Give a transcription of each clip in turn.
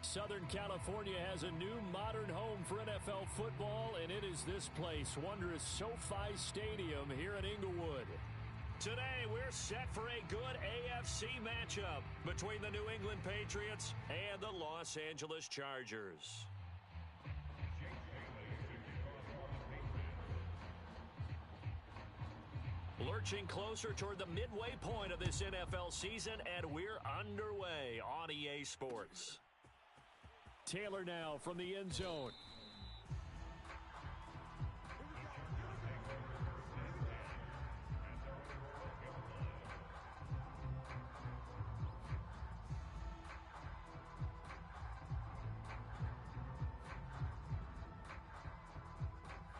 Southern California has a new modern home for NFL football, and it is this place, wondrous SoFi Stadium here in Inglewood. Today, we're set for a good AFC matchup between the New England Patriots and the Los Angeles Chargers. Lurching closer toward the midway point of this NFL season, and we're underway on EA Sports. Taylor now from the end zone.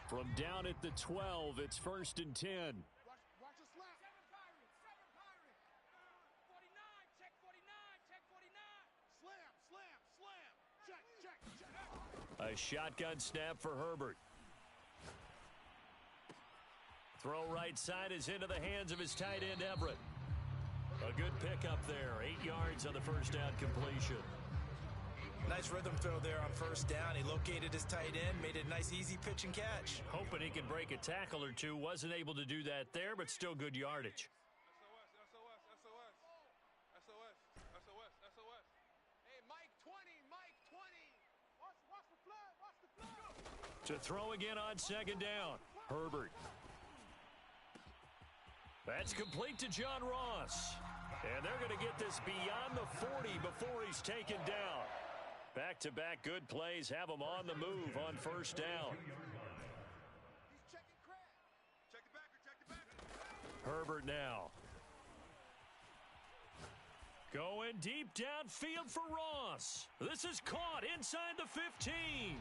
From down at the 12, it's 1st and 10. Watch the slap. 7 Pirate. 49, check 49, check 49. Slam. Check. A shotgun snap for Herbert. Throw right side is into the hands of his tight end, Everett. A good pickup there. 8 yards on the first down completion. Nice rhythm throw there on first down. He located his tight end, made it a nice easy pitch and catch. Hoping he could break a tackle or two. Wasn't able to do that there, but still good yardage. SOS. Hey, Mike 20. Watch the flag. To throw again on second down. Herbert. That's complete to John Ross. And they're going to get this beyond the 40 before he's taken down. Back-to-back good plays have him on the move on first down. He's checking crack. Check the backer. Herbert now. Going deep downfield for Ross. This is caught inside the 15.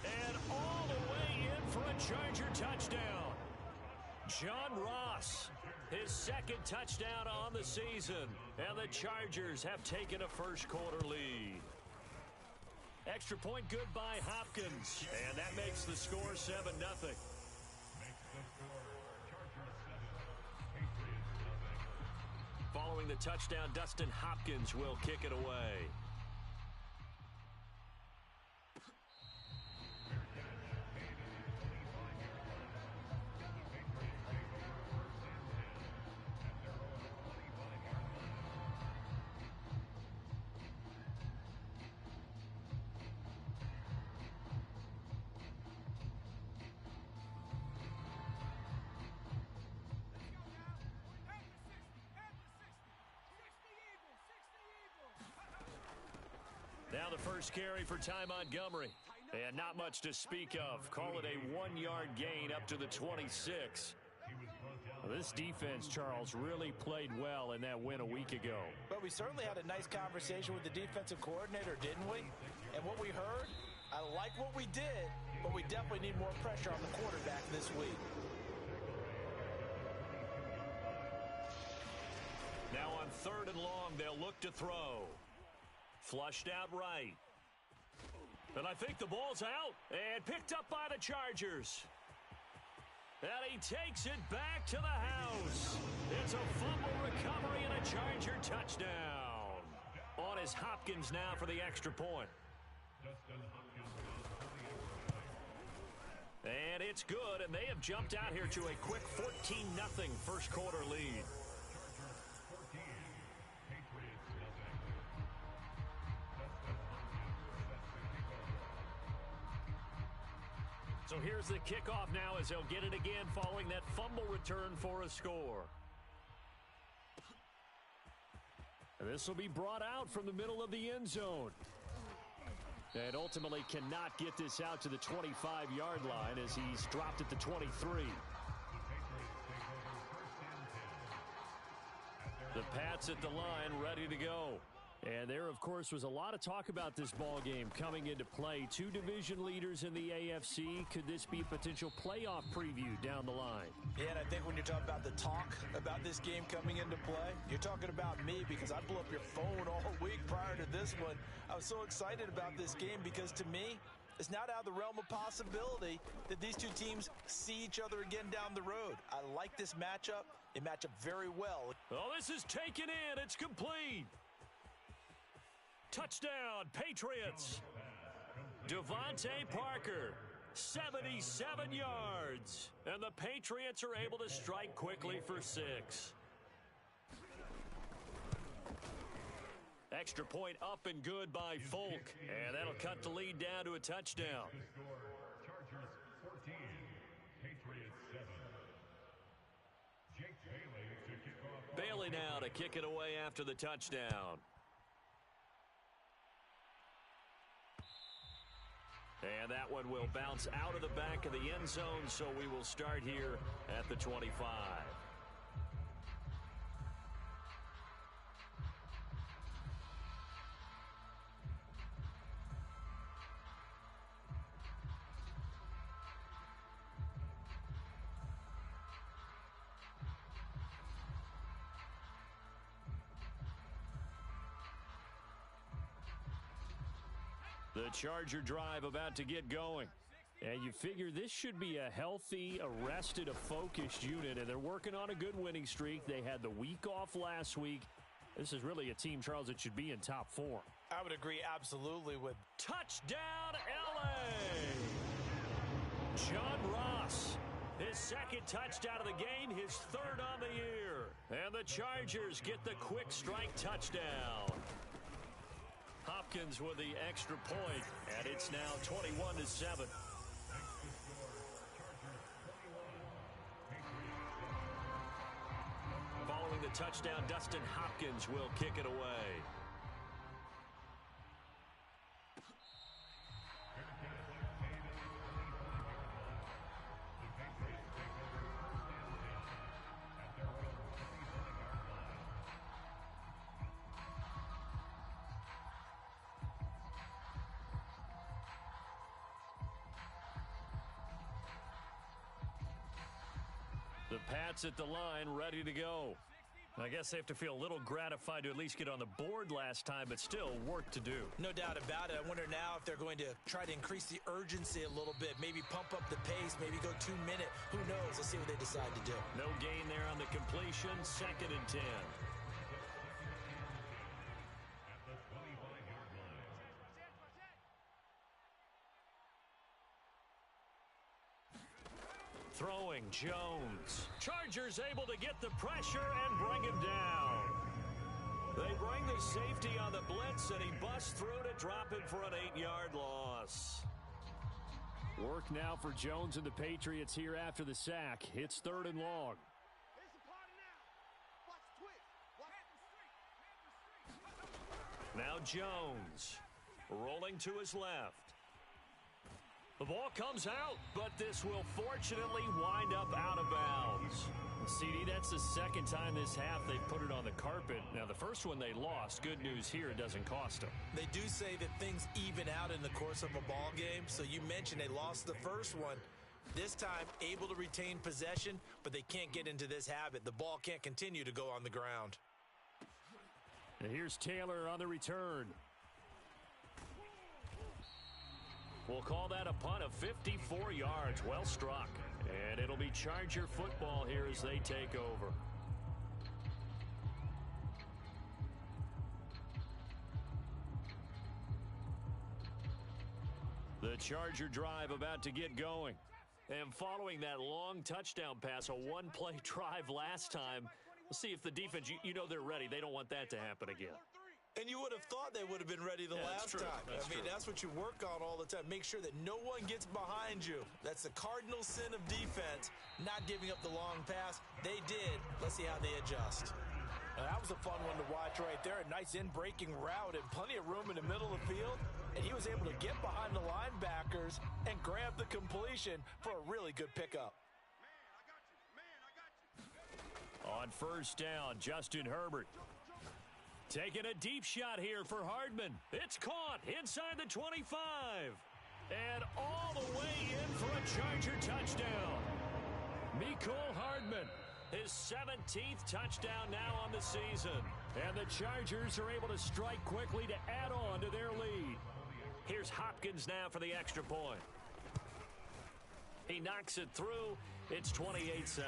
And all the way in for a Charger touchdown. John Ross, his second touchdown on the season. And the Chargers have taken a first-quarter lead. Extra point good by Hopkins. And that makes the score 7-0. Following the touchdown, Dustin Hopkins will kick it away. Now the first carry for Ty Montgomery. And not much to speak of. Call it a 1-yard gain up to the 26. Well, this defense, Charles, really played well in that win a week ago. But we certainly had a nice conversation with the defensive coordinator, didn't we? And what we heard, I like what we did, but we definitely need more pressure on the quarterback this week. Now on 3rd and long, they'll look to throw. Flushed out right. And I think the ball's out and picked up by the Chargers. And he takes it back to the house. It's a fumble recovery and a Charger touchdown. On is Hopkins now for the extra point. And it's good, and they have jumped out here to a quick 14-0 first-quarter lead. So here's the kickoff now as they'll get it again following that fumble return for a score. And this will be brought out from the middle of the end zone. And ultimately cannot get this out to the 25-yard line as he's dropped at the 23. The Pats at the line ready to go. And there, of course, was a lot of talk about this ball game coming into play. 2 division leaders in the AFC. Could this be a potential playoff preview down the line? Yeah, and I think when you're talking about the talk about this game coming into play, you're talking about me because I blew up your phone all week prior to this one. I was so excited about this game because, to me, it's not out of the realm of possibility that these two teams see each other again down the road. I like this matchup. They match up very well. Oh, this is taken in. It's complete. Touchdown, Patriots. Devontae Parker, 77 yards. And the Patriots are able to strike quickly for 6. Extra point up and good by Folk. And that'll cut the lead down to a touchdown. Chargers 14, Patriots 7. Jake Bailey to kick off. Bailey now to kick it away after the touchdown. And that one will bounce out of the back of the end zone, so we will start here at the 25. The Charger drive about to get going. And you figure this should be a healthy, arrested, a focused unit, and they're working on a good winning streak. They had the week off last week. This is really a team, Charles, that should be in top 4. I would agree absolutely with. Touchdown, L.A. John Ross, his second touchdown of the game, his third on the year. And the Chargers get the quick strike touchdown. Hopkins with the extra point, and it's now 21-7. Following the touchdown, Dustin Hopkins will kick it away. The Pats at the line, ready to go. I guess they have to feel a little gratified to at least get on the board last time, but still work to do. No doubt about it. I wonder now if they're going to try to increase the urgency a little bit, maybe pump up the pace, maybe go 2 minute. Who knows? Let's see what they decide to do. No gain there on the completion, 2nd and 10. Throwing Jones. Chargers able to get the pressure and bring him down. They bring the safety on the blitz, and he busts through to drop him for an 8-yard loss. Work now for Jones and the Patriots here after the sack. It's 3rd and long. Now Jones rolling to his left. The ball comes out, but this will fortunately wind up out of bounds. CD, that's the second time this half they've put it on the carpet. Now, the first one they lost. Good news here, it doesn't cost them. They do say that things even out in the course of a ball game. So you mentioned they lost the first one. This time, able to retain possession, but they can't get into this habit. The ball can't continue to go on the ground. And here's Taylor on the return. We'll call that a punt of 54 yards. Well struck. And it'll be Charger football here as they take over. The Charger drive about to get going. And following that long touchdown pass, a one-play drive last time, we'll see if the defense, you know they're ready. They don't want that to happen again. And you would have thought they would have been ready the last time. That's what you work on all the time. Make sure that no one gets behind you. That's the cardinal sin of defense, not giving up the long pass. They did. Let's see how they adjust. That was a fun one to watch right there. A nice in-breaking route and plenty of room in the middle of the field. And he was able to get behind the linebackers and grab the completion for a really good pickup. On first down, Justin Herbert. Taking a deep shot here for Hardman. It's caught inside the 25. And all the way in for a Charger touchdown. Mecole Hardman, his 17th touchdown now on the season. And the Chargers are able to strike quickly to add on to their lead. Here's Hopkins now for the extra point. He knocks it through. It's 28-7.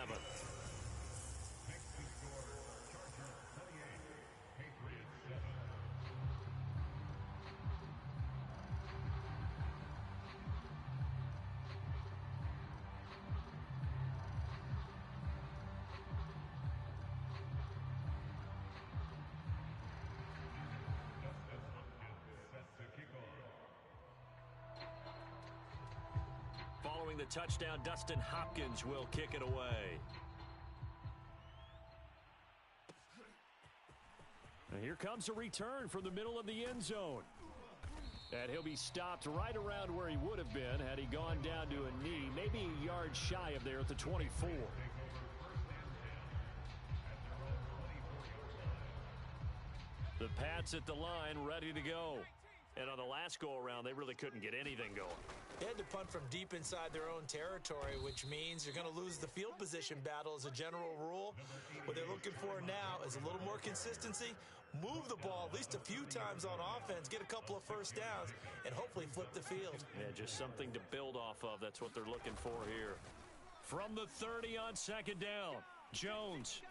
Following the touchdown, Dustin Hopkins will kick it away. And here comes a return from the middle of the end zone. And he'll be stopped right around where he would have been had he gone down to a knee, maybe a yard shy of there at the 24. The Pats at the line, ready to go. And on the last go-around, they really couldn't get anything going. They had to punt from deep inside their own territory, which means you're going to lose the field position battle as a general rule. What they're looking for now is a little more consistency, move the ball at least a few times on offense, get a couple of first downs, and hopefully flip the field. Yeah, just something to build off of. That's what they're looking for here. From the 30 on second down, Jones.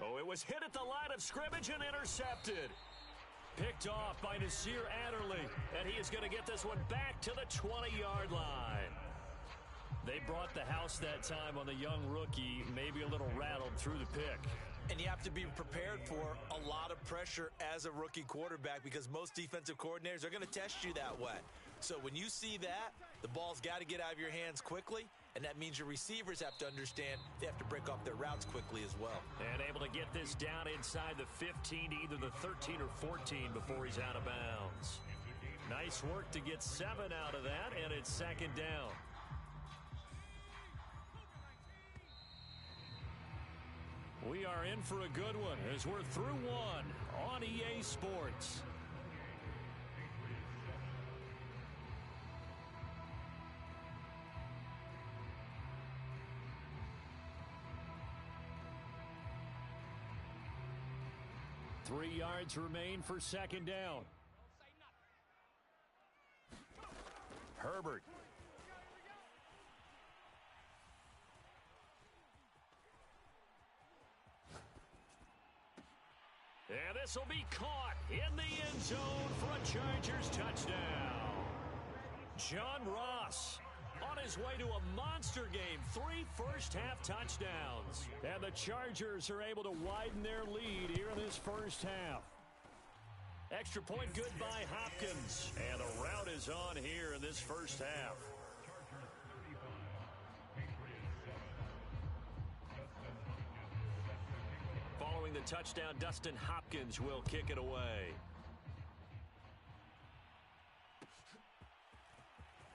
Oh, it was hit at the line of scrimmage and intercepted. Picked off by Nasir Adderley, and he is going to get this one back to the 20-yard line. They brought the house that time on the young rookie, maybe a little rattled through the pick. And you have to be prepared for a lot of pressure as a rookie quarterback because most defensive coordinators are going to test you that way. So when you see that, the ball's got to get out of your hands quickly, and that means your receivers have to understand they have to break off their routes quickly as well. And able to get this down inside the 15 to either the 13 or 14 before he's out of bounds. Nice work to get 7 out of that, and it's second down. We are in for a good one as we're through one on EA Sports. Three yards remain for second down. Herbert. And this will be caught in the end zone for a Chargers touchdown. John Ross on his way to a monster game. 3 first-half touchdowns. And the Chargers are able to widen their lead here in this first half. Extra point good by Hopkins. And the route is on here in this first half. Following the touchdown, Dustin Hopkins will kick it away.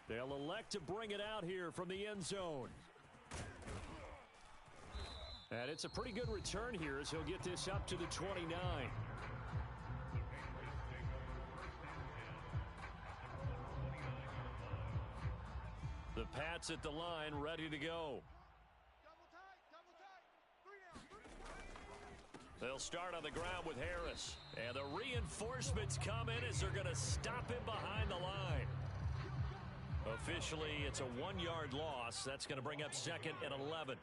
They'll elect to bring it out here from the end zone. And it's a pretty good return here as he'll get this up to the 29. The Pats at the line, ready to go. They'll start on the ground with Harris. And the reinforcements come in as they're going to stop him behind the line. Officially, it's a 1-yard loss. That's going to bring up second and 11.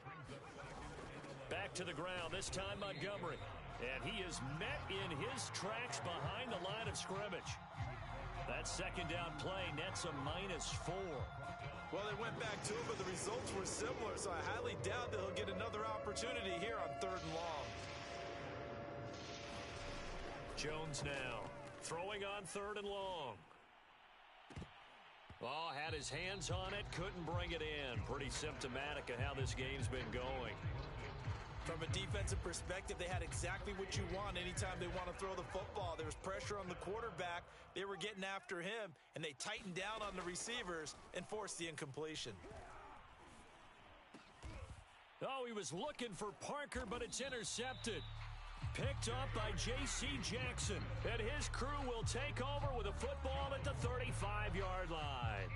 Back to the ground, this time Montgomery. And he is met in his tracks behind the line of scrimmage. That second down play nets a -4. Well, they went back to him, but the results were similar, so I highly doubt that he'll get another opportunity here on 3rd and long. Jones now throwing on 3rd and long. Oh, had his hands on it, couldn't bring it in. Pretty symptomatic of how this game's been going. From a defensive perspective, they had exactly what you want anytime they want to throw the football. There was pressure on the quarterback. They were getting after him, and they tightened down on the receivers and forced the incompletion. Oh, he was looking for Parker, but it's intercepted. Picked up by J.C. Jackson. And his crew will take over with a football at the 35-yard line.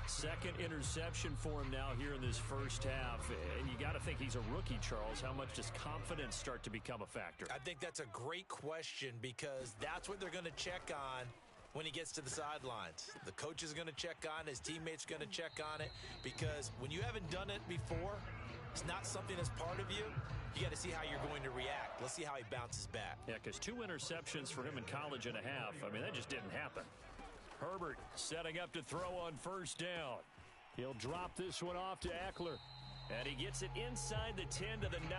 Second interception for him now here in this first half. And you got to think he's a rookie, Charles. How much does confidence start to become a factor? I think that's a great question because that's what they're going to check on when he gets to the sidelines. The coach is going to check on it. His teammates are going to check on it because when you haven't done it before, it's not something that's part of you. You got to see how you're going to react. Let's see how he bounces back. Yeah, because 2 interceptions for him in college and a half. I mean, that just didn't happen. Herbert setting up to throw on first down. He'll drop this one off to Eckler. And he gets it inside the 10 to the 9.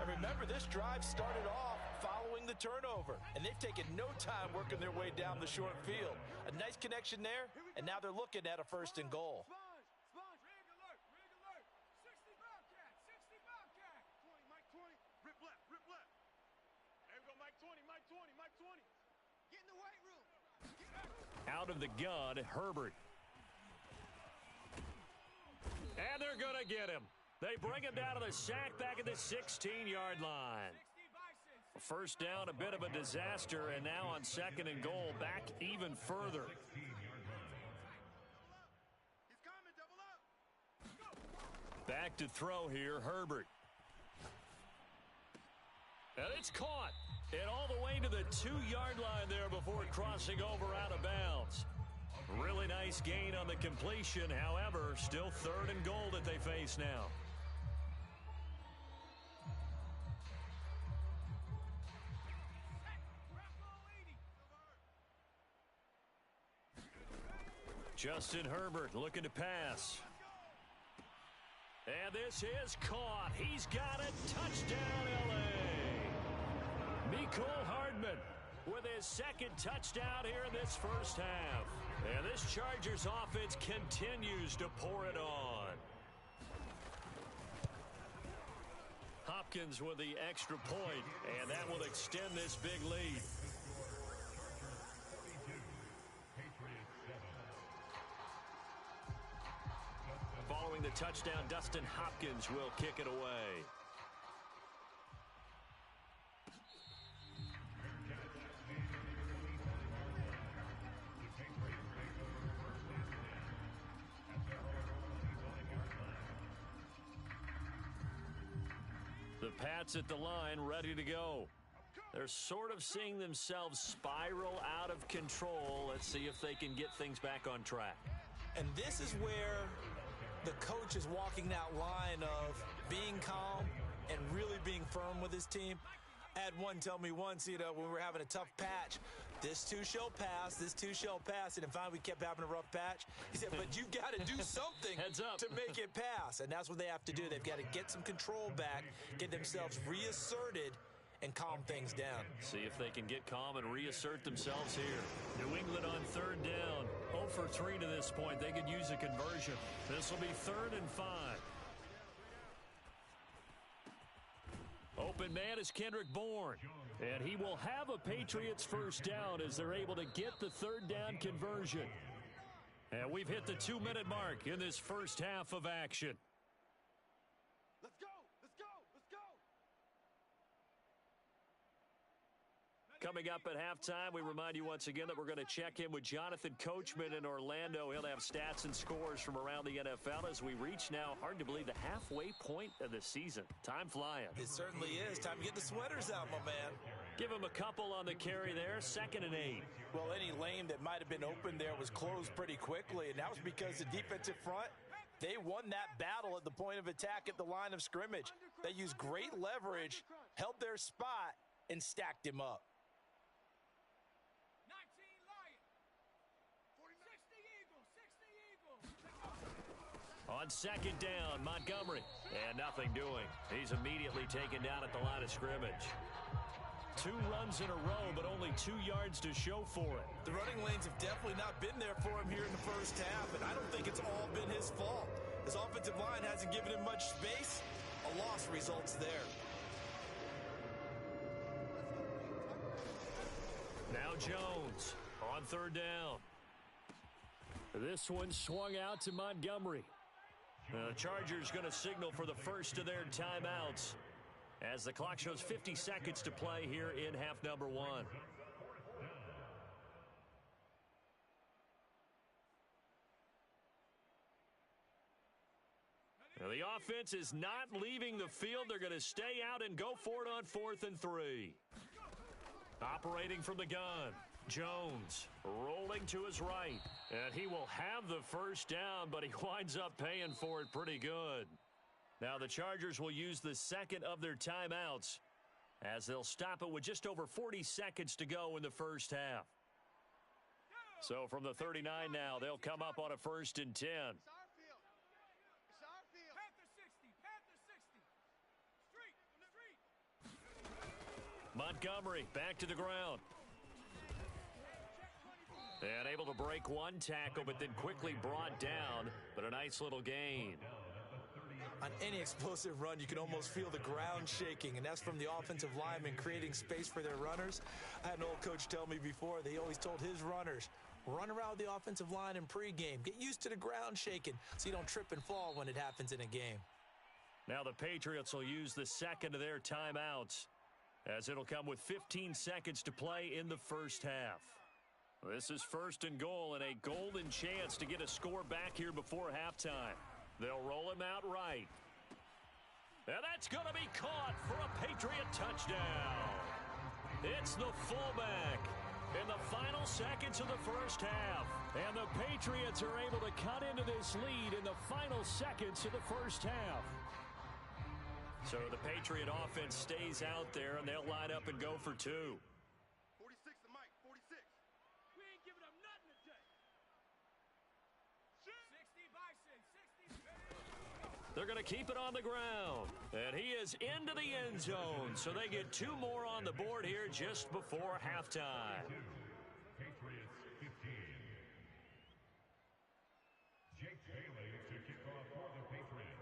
And remember, this drive started off following the turnover. And they've taken no time working their way down the short field. A nice connection there, and now they're looking at a 1st and goal. Sponge. Rig alert. 60 Bobcat. 60 Bobcat. 20, Mike 20. Rip left. There we go, Mike 20. Get in the weight room. Out of the gun, Herbert. And they're going to get him. They bring him down to the sack back at the 16-yard line. First down, a bit of a disaster, and now on 2nd and goal, back even further. He's coming. Double up. Back to throw here, Herbert. And it's caught. And all the way to the 2-yard line there before crossing over out of bounds. Really nice gain on the completion. However, still 3rd and goal that they face now. Justin Herbert looking to pass. And this is caught. He's got it. Touchdown, L.A. Mecole Hardman with his 2nd touchdown here in this first half. And this Chargers offense continues to pour it on. Hopkins with the extra point, and that will extend this big lead. Following the touchdown, Dustin Hopkins will kick it away. The Pats at the line, ready to go. They're sort of seeing themselves spiral out of control. Let's see if they can get things back on track. And this is where the coach is walking that line of being calm and really being firm with his team. I had one tell me once, when we were having a tough patch, this too shall pass, and then finally we kept having a rough patch. He said, but you got to do something Heads up. to make it pass, and that's what they have to do. They've got to get some control back, get themselves reasserted, and calm things down. See if they can get calm and reassert themselves here. New England on 3rd down. 0 for 3 to this point. They could use a conversion. This will be 3rd and 5. Open man is Kendrick Bourne. And he will have a Patriots 1st down as they're able to get the 3rd down conversion. And we've hit the 2-minute mark in this first half of action. Let's go. Coming up at halftime, we remind you once again that we're going to check in with Jonathan Coachman in Orlando. He'll have stats and scores from around the NFL as we reach now, hard to believe, the halfway point of the season. Time flying. It certainly is. Time to get the sweaters out, my man. Give him a couple on the carry there, 2nd and 8. Well, any lane that might have been open there was closed pretty quickly, and that was because the defensive front, they won that battle at the point of attack at the line of scrimmage. They used great leverage, held their spot, and stacked him up. On 2nd down, Montgomery. And nothing doing. He's immediately taken down at the line of scrimmage. 2 runs in a row, but only 2 yards to show for it. The running lanes have definitely not been there for him here in the first half, and I don't think it's all been his fault. His offensive line hasn't given him much space. A loss results there. Now Jones on 3rd down. This one swung out to Montgomery. The Chargers going to signal for the first of their timeouts as the clock shows 50 seconds to play here in half number 1. Now the offense is not leaving the field. They're going to stay out and go for it on 4th and 3. Operating from the gun. Jones rolling to his right, and he will have the first down, but he winds up paying for it pretty good. Now the Chargers will use the 2nd of their timeouts as they'll stop it with just over 40 seconds to go in the first half. So from the 39 now, they'll come up on a 1st and 10. It's our field. Panther 60. Street. Montgomery back to the ground. And able to break one tackle, but then quickly brought down. But a nice little gain. On any explosive run, you can almost feel the ground shaking, and that's from the offensive linemen creating space for their runners. I had an old coach tell me before, they always told his runners, run around the offensive line in pregame. Get used to the ground shaking so you don't trip and fall when it happens in a game. Now the Patriots will use the second of their timeouts, as it'll come with 15 seconds to play in the first half. This is first and goal, and a golden chance to get a score back here before halftime. They'll roll him out right. And that's going to be caught for a Patriot touchdown. It's the fullback in the final seconds of the first half. And the Patriots are able to cut into this lead in the final seconds of the first half. So the Patriot offense stays out there, and they'll line up and go for two. 46 to Mike, 46. We ain't giving up nothing today. 60 Bison, 60. They're going to keep it on the ground. And he is into the end zone. So they get two more on the board here just before halftime. Patriots 15. Jake Bailey to kick off for the Patriots.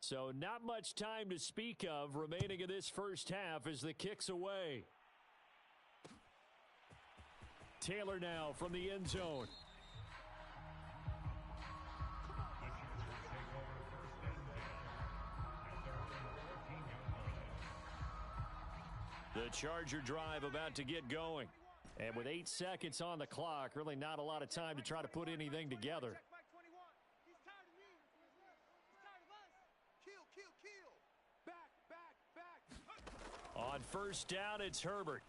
So not much time to speak of remaining in this first half as the kick's away. Taylor now from the end zone. The Charger drive about to get going. And with 8 seconds on the clock, really not a lot of time to try to put anything together. Check Mike 21. He's tired of me. He's tired of us. Kill, kill, kill. Back, back, back. On first down, it's Herbert.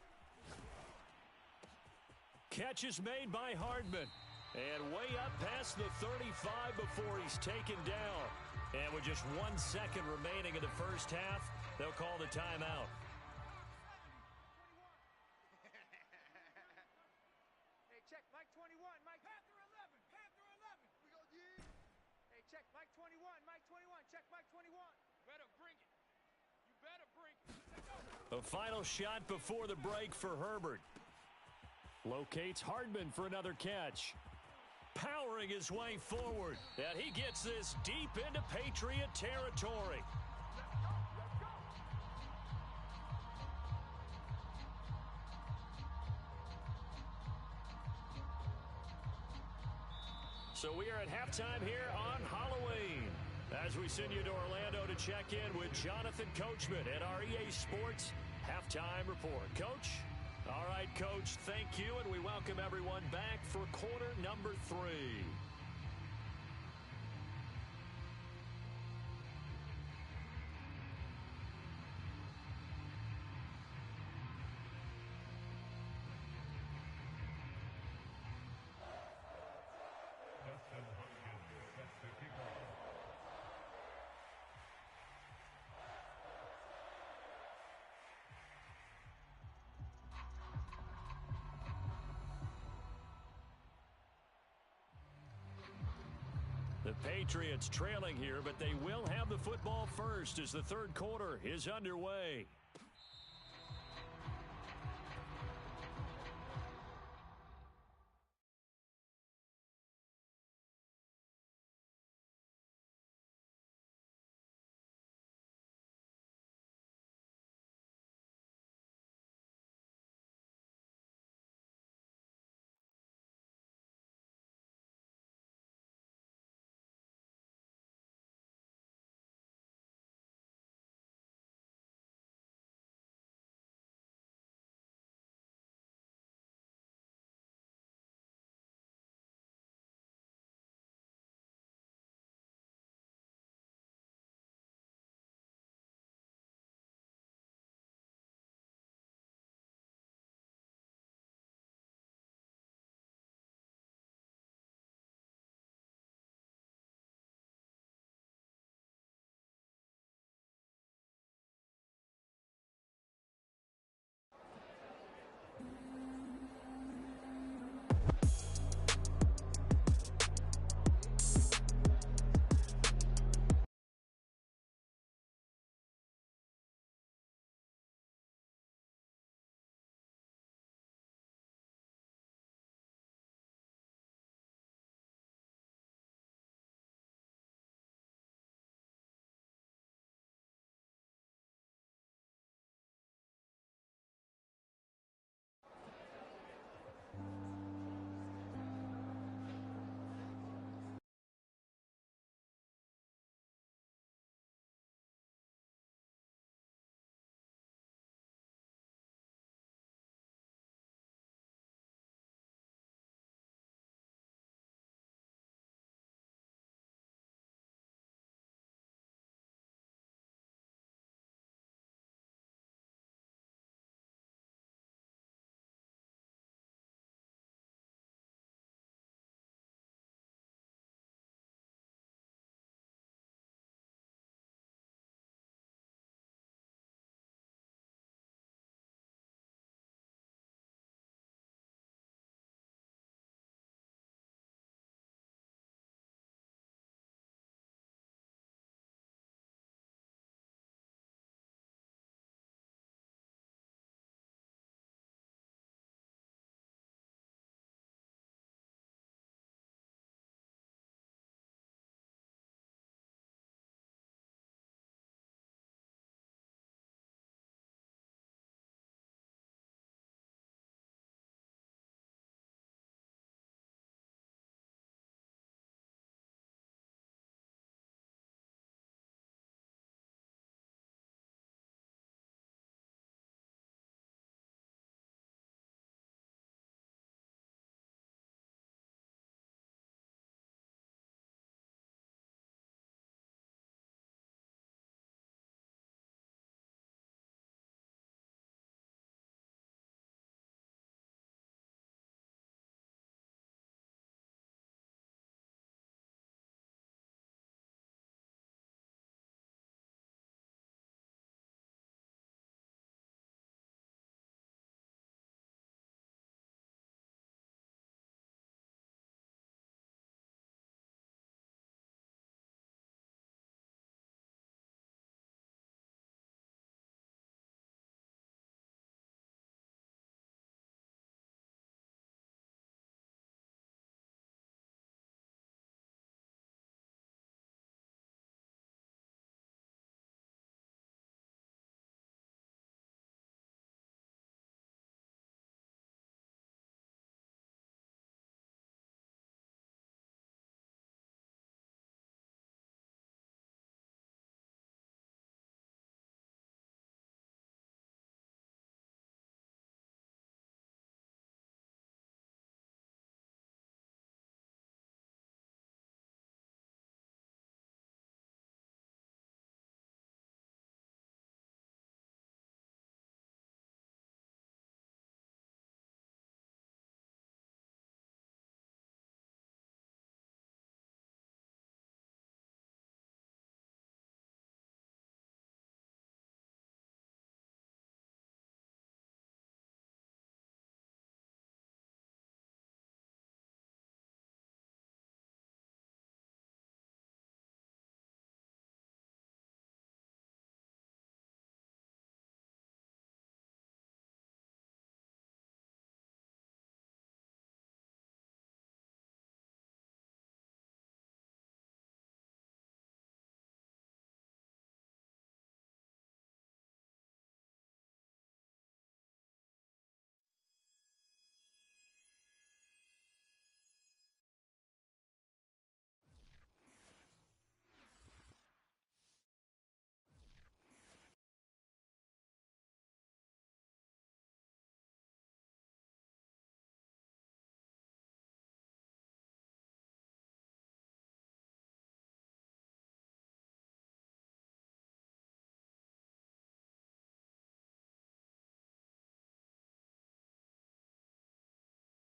Catch is made by Hardman. And way up past the 35 before he's taken down. And with just 1 second remaining in the first half, they'll call the timeout. Hey, check Mike 21. Mike Panther 11. Panther 11. We go, yeah. Hey, check Mike 21. Mike 21. Check Mike 21. Better bring it. You better bring it. A final shot before the break for Herbert. Locates Hardman for another catch. Powering his way forward. And he gets this deep into Patriot territory. So we are at halftime here on Halloween, as we send you to Orlando to check in with Jonathan Coachman at our EA Sports Halftime Report. Coach? All right, Coach, thank you, and we welcome everyone back for quarter number 3. Dustin Hopkins sets the kickoff. The Patriots trailing here, but they will have the football first as the third quarter is underway.